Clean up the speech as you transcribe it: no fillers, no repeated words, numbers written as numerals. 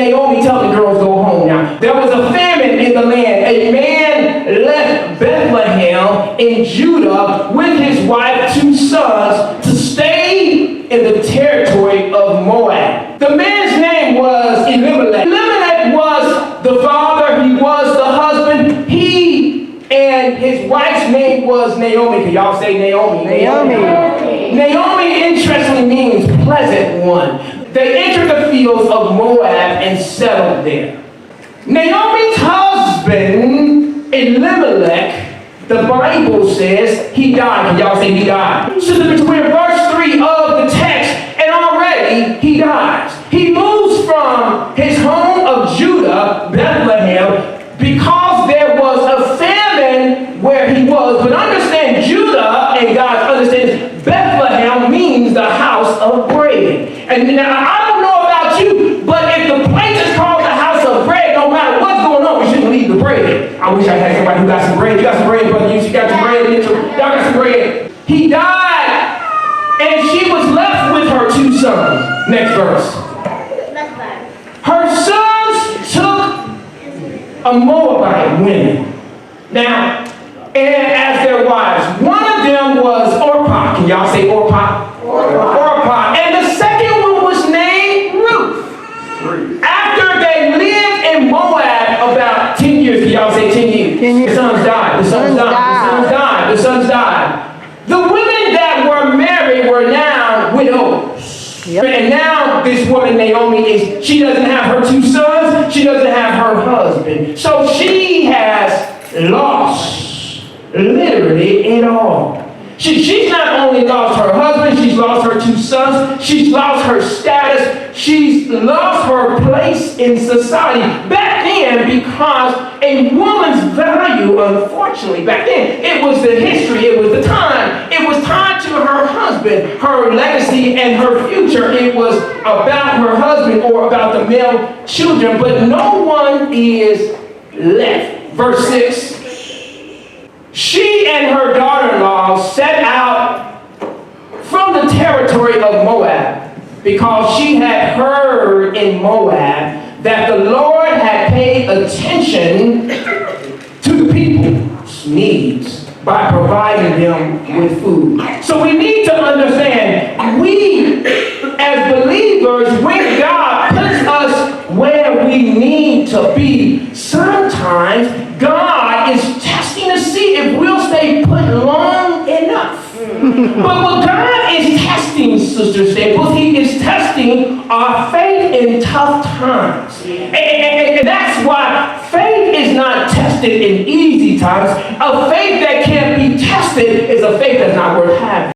Naomi telling the girls go home now. There was a famine in the land. A man left Bethlehem in Judah with his wife, 2 sons, to stay in the territory of Moab. The man's name was Elimelech. Elimelech was the father, he was the husband. And his wife's name was Naomi. Can y'all say Naomi? Naomi, interestingly, means pleasant one. They entered the fields of Moab and settled there. Naomi's husband, Elimelech, the Bible says he died. Can y'all say he died? So we're in verse 3 of the text, and already he dies. He moves from his home of Judah, Bethlehem, because there was a famine where he was. But understand, Judah and God understands Bethlehem means the house of bread. And now I don't know about you, but if the place is called the house of bread, no matter what's going on, we shouldn't leave the bread. I wish I had somebody who got some bread. You got some bread, brother. You got some bread. Y'all got some bread. He died, and she was left with her 2 sons. Next verse. Her sons took a Moabite women. Now, and as their wives, one of them was Orpah. Can y'all say Orpah? Orpah. And the second one was named Ruth. After they lived in Moab about 10 years, can y'all say 10 years? 10 years. The sons died. The sons died. The sons died. The women that were married were now widows. Yep. And now this woman, Naomi, she doesn't have her 2 sons. She doesn't have her husband. So she has lost literally it all. She's not only lost her husband, she's lost her 2 sons, she's lost her status, she's lost her place in society. Back then, because a woman's value, unfortunately, back then, it was the history, it was the time. It was tied to her husband, her legacy, and her future. It was about her husband or about the male children, but no one is left. Verse 6. She and her daughter-in-law set out from the territory of Moab because she had heard in Moab that the Lord had paid attention to the people's needs by providing them with food. So we need to understand, we as believers, when God puts us where we need to be, sometimes God is testing to see if we'll stay put long enough. But what God is testing, Sister Staples, He is testing our faith in tough times. And that's why faith is not tested in easy times. A faith that can't be tested is a faith that's not worth having.